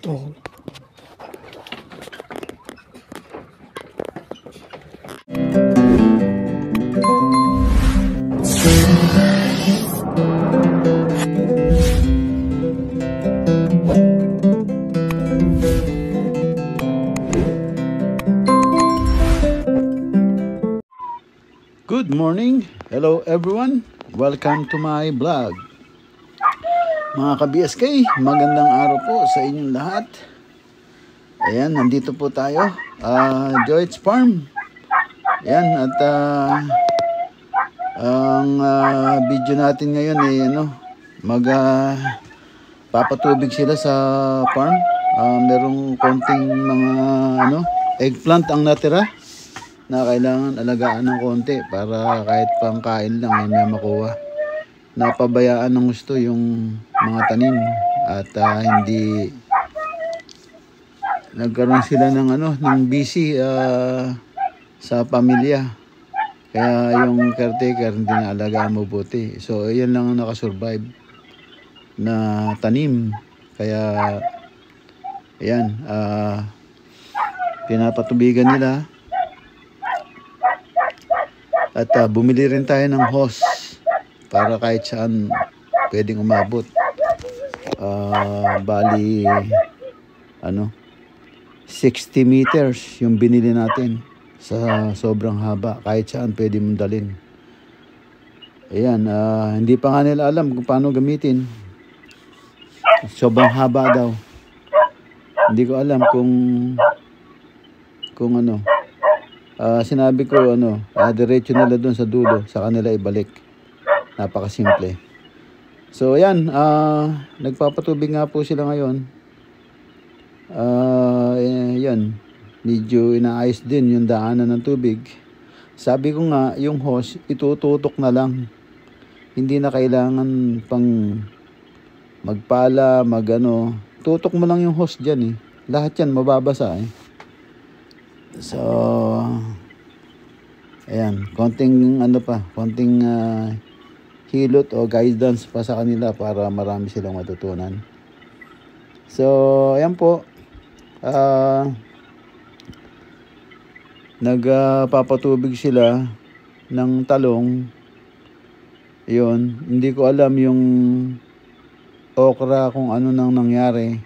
Oh. Good morning! Hello everyone! Welcome to my vlog. Mga ka-BSK, magandang araw po sa inyong lahat. Ayan, nandito po tayo. Joyce Farm. Ayan, at ang video natin ngayon ay papatubig sila sa farm. Merong konting mga eggplant ang natira na kailangan alagaan ng konti para kahit pangkain lang ay may makuha. Napabayaan ng gusto yung mga tanim at hindi nagkaroon sila ng busy sa pamilya. Kaya yung caretaker hindi na alagaan mabuti. So ayan lang ang nakasurvive na tanim. Kaya ayan, pinapatubigan nila. At bumili rin tayo ng hose para kahit saan pwedeng umabot. Bali 60 meters yung binili natin sa sobrang haba. Kahit saan pwede mong dalhin. Ayan, hindi pa nga nila alam kung paano gamitin. Sobrang haba daw. Hindi ko alam kung sinabi ko diretso nila doon sa dulo, sa kanila ibalik. Napakasimple. So ayan, nagpapatubig nga po sila ngayon. Yan, medyo inaayos din yung daanan ng tubig. Sabi ko nga, yung hose itututok na lang. Hindi na kailangan pang magpala, tutok mo lang yung hose dyan eh. Lahat yan mababasa eh. So ayan, konting hilot o guidance pa sa kanila para marami silang matutunan. So ayan po, nagpapatubig sila ng talong. Yun, hindi ko alam yung okra kung ano nang nangyari.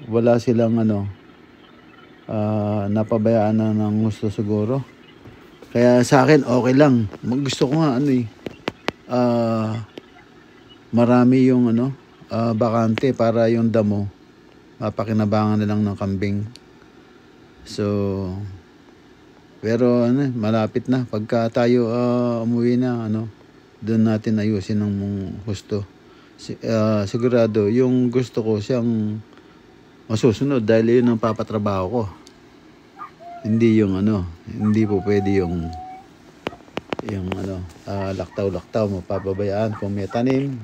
Wala silang napabayaan na ng gusto siguro. Kaya sa akin okay lang. Gusto ko nga marami yung bakante para yung damo mapakinabangan na lang ng kambing. So pero malapit na pagka tayo umuwi na doon natin ayusin ng gusto. Sigurado yung gusto ko siyang masusunod dahil yun ang papatrabaho ko. Hindi yung hindi po pwede yung laktaw-laktaw mo papabayaan. Kung may tanim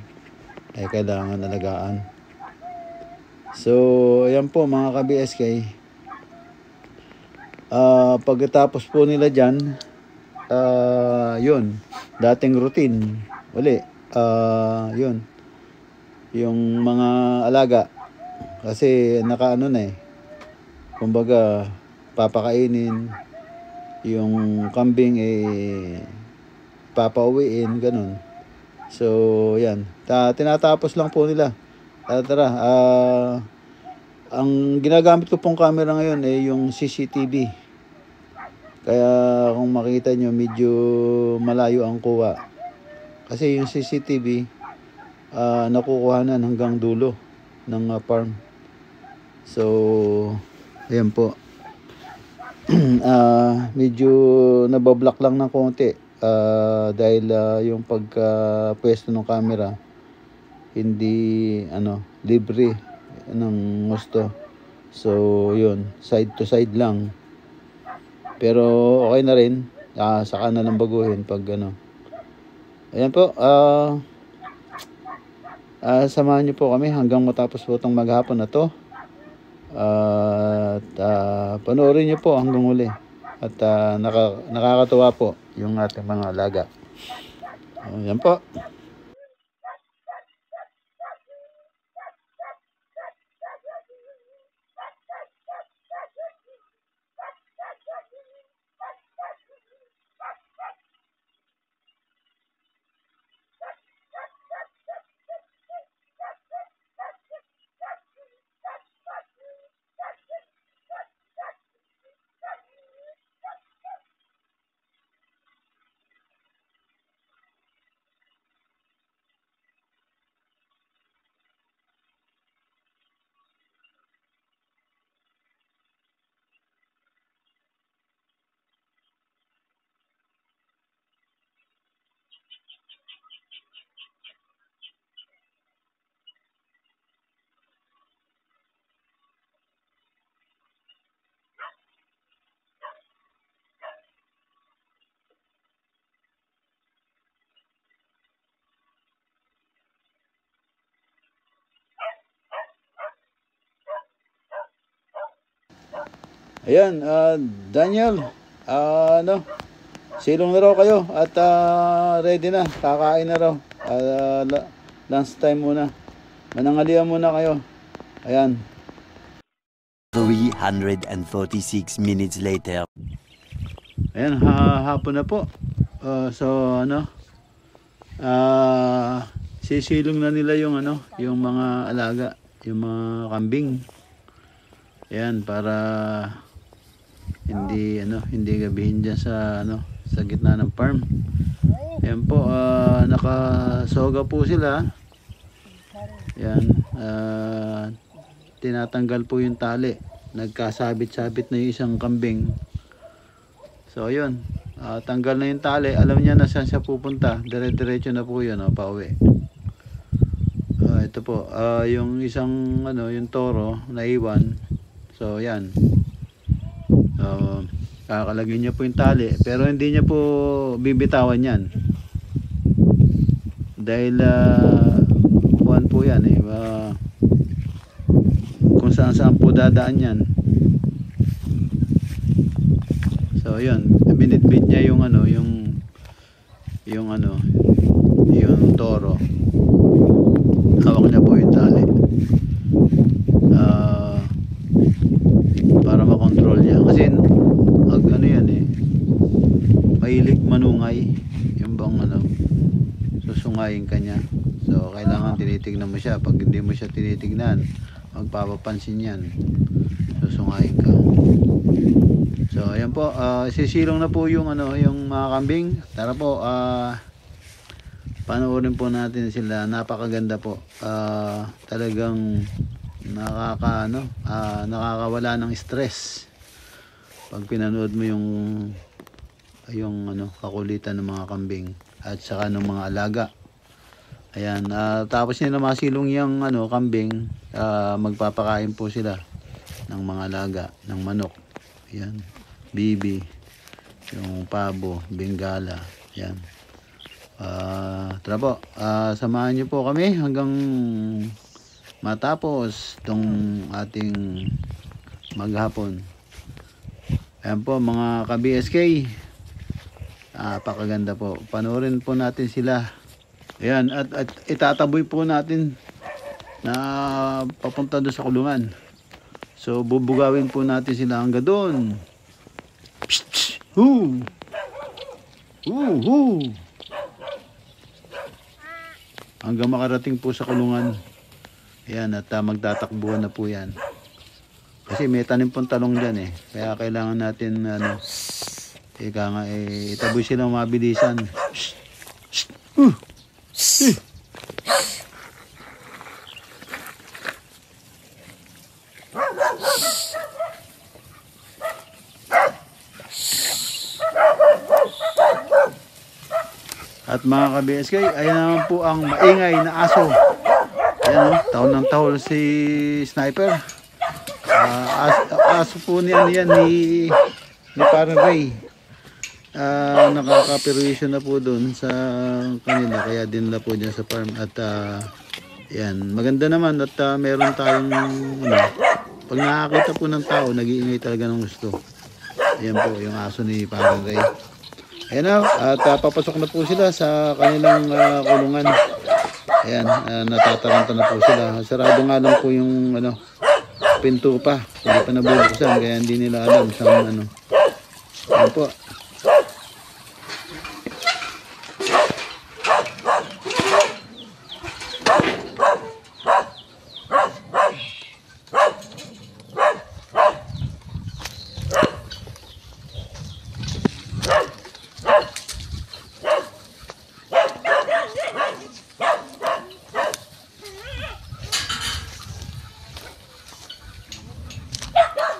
ay kailangan alagaan. So ayan po mga ka-BSK, pagkatapos po nila dyan, yun, dating routine uli, yun, yung mga alaga kasi kumbaga papakainin yung kambing papauwiin ganun. So yan, tinatapos lang po nila. Tara, ang ginagamit ko pong camera ngayon yung CCTV. Kaya kung makita nyo medyo malayo ang kuha kasi yung CCTV nakukuhanan hanggang dulo ng farm. So ayan po. Medyo nabablock lang ng konti dahil yung pagka-pwesto ng camera hindi libre ng gusto. So yun, side to side lang. Pero okay na rin. Saka na lang baguhin pag Ayan po, samahan niyo po kami hanggang matapos po itong maghapon na to. Panoorin niyo po hanggang huli. At nakakatuwa po yung ating mga alaga. Ayan po. Ayan, Daniel, ano, silong na raw kayo at ready na, kakain na raw. Lunch time muna. Manangalian muna kayo. Ayan. 346 minutes later. Ayan, hapon na po. So, ano, sisilong na nila yung ano, yung mga alaga, yung mga kambing. Ayan, para hindi gabihin diyan sa ano, sa gitna ng farm. Ayan po, nakasoga po sila. Ayan, tinatanggal po yung tali. Nagkasabit-sabit na yung isang kambing. So ayun, tanggal na yung tali. Alam niya na saan siya pupunta. Dire-diretso na po yun, pauwi. Ito po, yung isang ano, yung toro naiwan. So yan. So kakalagyan niya po yung tali, pero hindi niya po bibitawan yan. Dahil kuwan po yan kung saan po dadaan yan. So yun, binitbit niya yung ano, yung toro. Hawak niya po yung tali. Para makontrol niya. Kasi ano yan mahilig manungay. Yung bang ano, susungayin ka niya. So kailangan tinitignan mo siya. Pag hindi mo siya tinitignan, magpapapansin yan. Susungayin ka. So ayan po, sisilong na po yung ano, yung mga kambing. Tara po, panoorin po natin sila. Napakaganda po. Talagang nakakawala ng stress pag pinanood mo yung ano, kakulitan ng mga kambing at saka ng mga alaga. Ayan, tapos nila masilong yung ano, kambing, magpapakain po sila ng mga alaga, ng manok. Ayan, bibi, yung pabo, bengala. Ayan. Tara po, samahan niyo po kami hanggang matapos tong ating maghapon. Ayan po mga ka-BSK, napakaganda po. Panoorin po natin sila. Ayan, at itataboy po natin na papunta doon sa kulungan. So bubugawin po natin sila hanggang doon. Hanggang makarating po sa kulungan. Ayan, at magtatakbuhan na po yan. Kasi may tanim pong talong dyan kaya kailangan natin ano, itaboy silang mabilisan. At mga ka-BSK, ayan naman po ang maingay na aso. Ayan tahol ng tahol si Sniper. Aso po niyan ni Parang Ray. Nakaka-perwisyo na po doon sa kanila, kaya din na po dyan sa farm. At yan, maganda naman at meron tayong ano, pag nakakita po ng tao, nag-iingay talaga ng gusto. Ayan po yung aso ni Parang Ray. Ayan na, at papasok na po sila sa kanilang kulungan. Ayan, natataranta na po sila. Sarado nga lang po yung ano, pinto pa. Hindi pa nabubuksan, kaya hindi nila alam sa ano. Ayan po.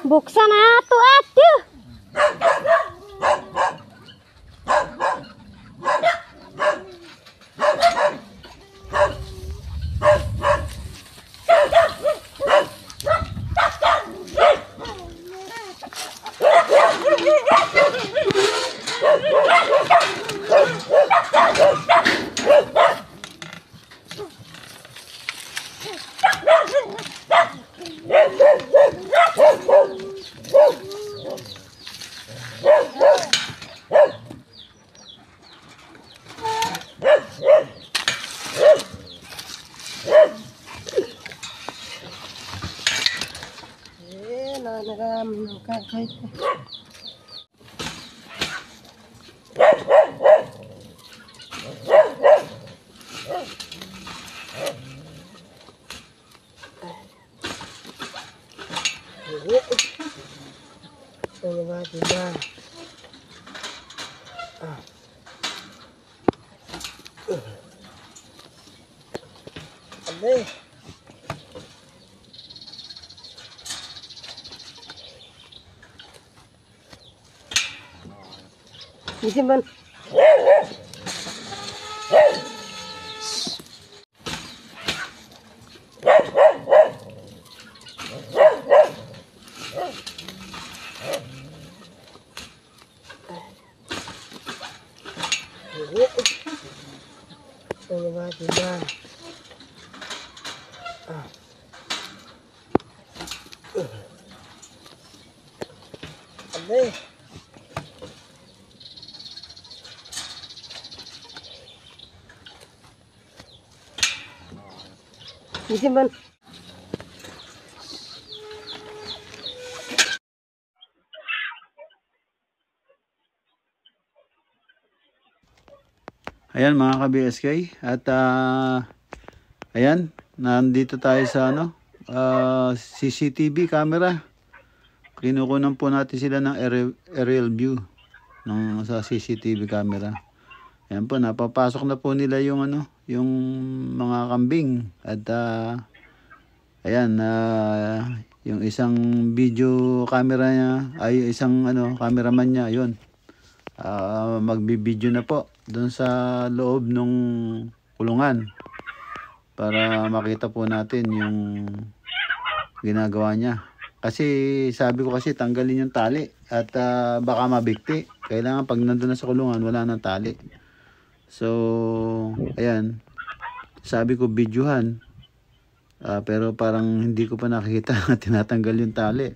Buksan na ito ate. kahit Isi man. Isi man. Ayan mga ka-BSK, at ayan, nandito tayo sa CCTV camera. Kinukunan po natin sila ng aerial view sa CCTV camera. Ayan po, napapasok na po nila yung yung mga kambing. At ayan, yung isang video camera niya, ay isang cameraman niya, yun. Magbibideo na po doon sa loob ng kulungan para makita po natin yung ginagawa niya. Kasi sabi ko kasi tanggalin yung tali at baka mabigti. Kailangan pag nandun na sa kulungan wala nang tali. So ayan, sabi ko videohan, pero parang hindi ko pa nakikita na tinatanggal yung tali.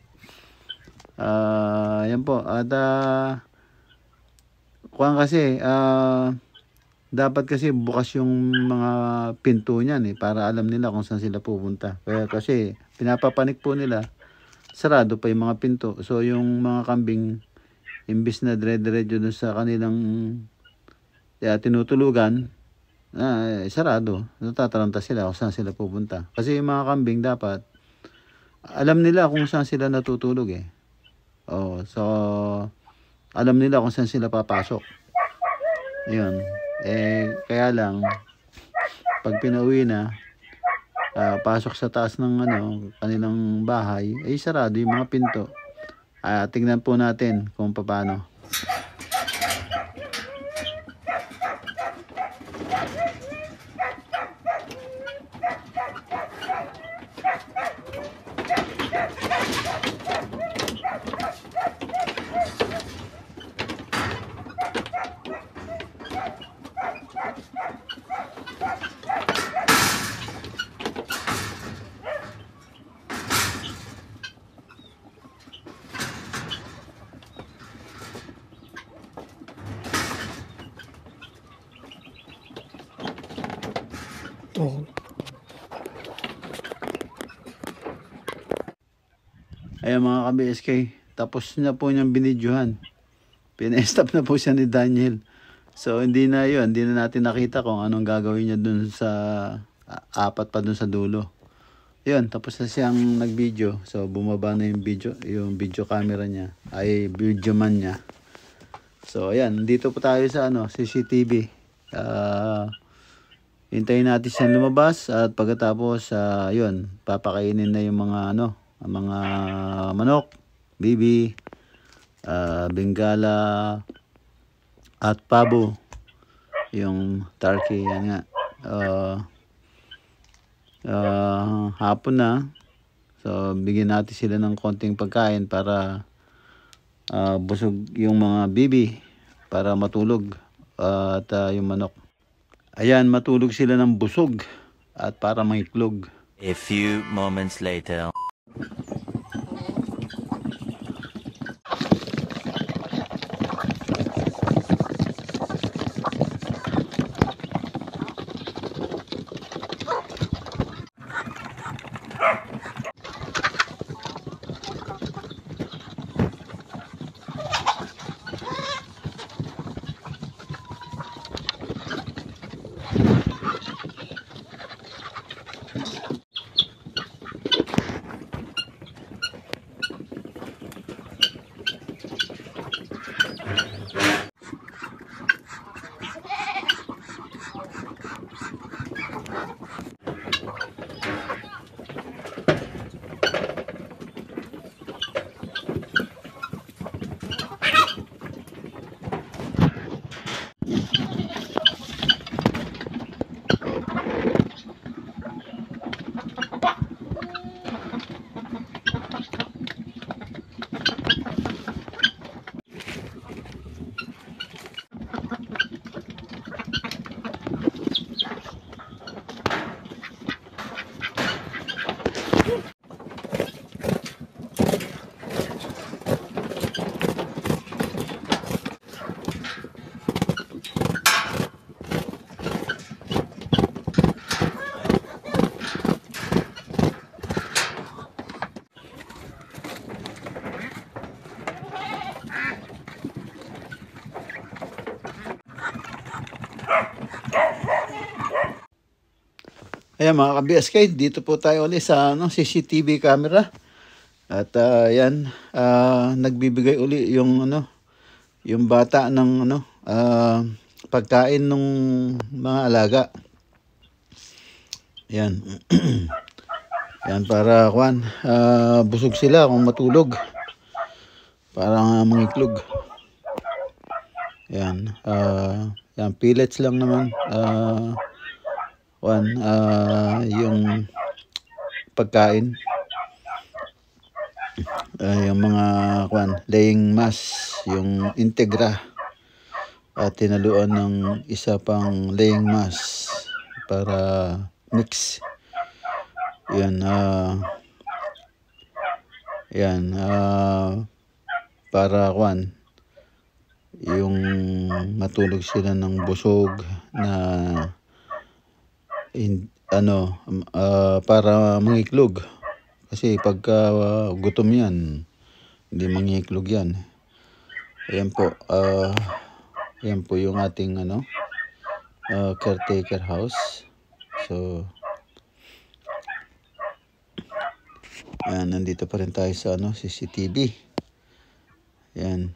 Ayan po. At kasi dapat kasi bukas yung mga pinto niyan para alam nila kung saan sila pupunta. Kaya kasi pinapapanik po nila, sarado pa yung mga pinto. So yung mga kambing, imbis na dire-diretso dun sa kanilang tinutulugan, sarado. Natataranta sila kung saan sila pupunta. Kasi yung mga kambing dapat alam nila kung saan sila natutulog so alam nila kung saan sila papasok. Yun. Kaya lang pag pinauwi na, pasok sa taas ng kanilang bahay, sarado yung mga pinto. Tingnan po natin kung paano. Ayan mga ka-BSK, tapos na po niyang binidyohan. Pina-stop na po siya ni Daniel. So hindi na natin nakita kung anong gagawin niya dun sa apat pa dun sa dulo. Yun, tapos na siyang nag-video. So bumaba na yung video camera niya, video man niya. So ayan, dito po tayo sa CCTV. Hintayin natin siyang lumabas at pagkatapos yun, papakainin na yung mga mga manok, bibi, bengala at pabo, yung turkey. Yan nga, hapon na, so bigyan natin sila ng konting pagkain para busog yung mga bibi para matulog, at yung manok, ayan, matulog sila ng busog at para maiklog. A few moments later. Ayan mga ka-BSK, dito po tayo ulit sa CCTV camera. At yan, nagbibigay uli yung yung bata ng pagkain ng mga alaga. Yan. Yan para busog sila kung matulog. Para mangiklog. Yan. Yan pellets lang naman. Yung pagkain. Yung mga laying mass, yung integra at tinaluan ng isa pang laying mass para mix. Yan para yung matulog sila ng busog na para mangiklog. Kasi pagka gutom yan, hindi mangiklog yan. Ayan po, ayan po yung ating caretaker house. So, ayan, nandito pa rin tayo sa CCTV. Ayan.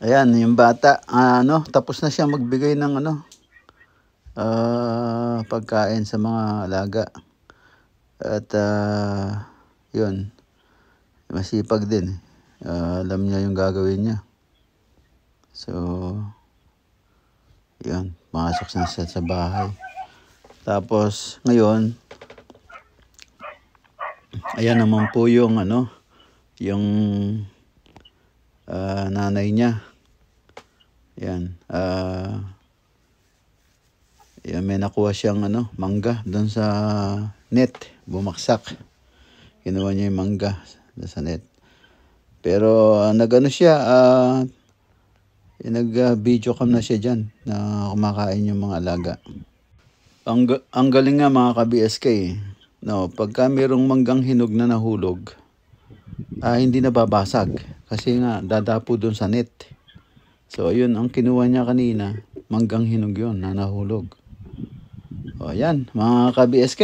Ayan, yung bata, tapos na siya magbigay ng pagkain sa mga alaga. At yun, masipag din. Alam niya yung gagawin niya. So, yun, masok na siya sa bahay. Tapos, ngayon, ayan naman po yung yung nanay niya. Yan. Yan, may nakuha siyang mangga doon sa net. Bumaksak. Kinuha niya yung mangga doon sa net. Pero siya, nag-video cam na siya dyan na kumakain yung mga alaga. Ang galing nga mga ka-BSK. Pagka mayroong manggang hinog na nahulog, hindi nababasag. Kasi nga, dadapo doon sa net. So, ayun, ang kinuha niya kanina, manggang hinog yun, na nahulog. O, ayan, mga ka-BSK.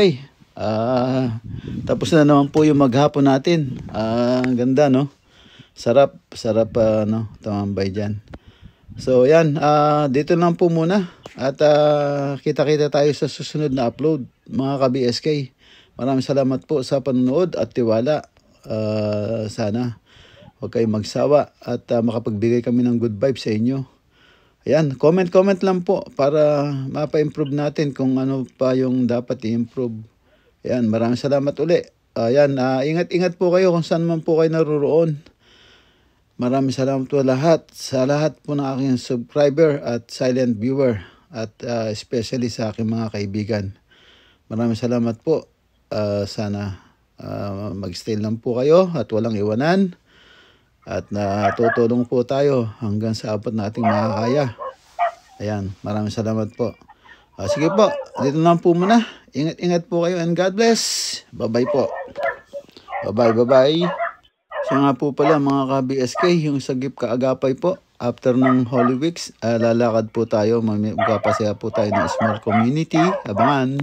Tapos na naman po yung maghapon natin. Ang ganda, no? Sarap, tumambay dyan. So, ayan, dito lang po muna. At kita-kita tayo sa susunod na upload, mga ka-BSK. Maraming salamat po sa panonood at tiwala. Sana huwag kayong magsawa at makapagbigay kami ng good vibes sa inyo. Ayan, comment lang po para mapa-improve natin kung ano pa yung dapat i-improve. Ayan, maraming salamat uli. Ayan, ingat-ingat po kayo kung saan man po kayo naruroon. Maraming salamat po sa lahat po ng aking subscriber at silent viewer at especially sa aking mga kaibigan. Maraming salamat po. Sana mag-stay lang po kayo at walang iwanan. At natutulong po tayo hanggang sa abot nating makakaya. Ayan, maraming salamat po. Sige po, dito lang po muna. Ingat po kayo and God bless. Bye-bye po. Bye-bye. Siya nga po pala mga ka-BSK, yung sagip kaagapay po. After ng Holy Weeks, lalakad po tayo. Magpapasaya po tayo ng small community. Abangan.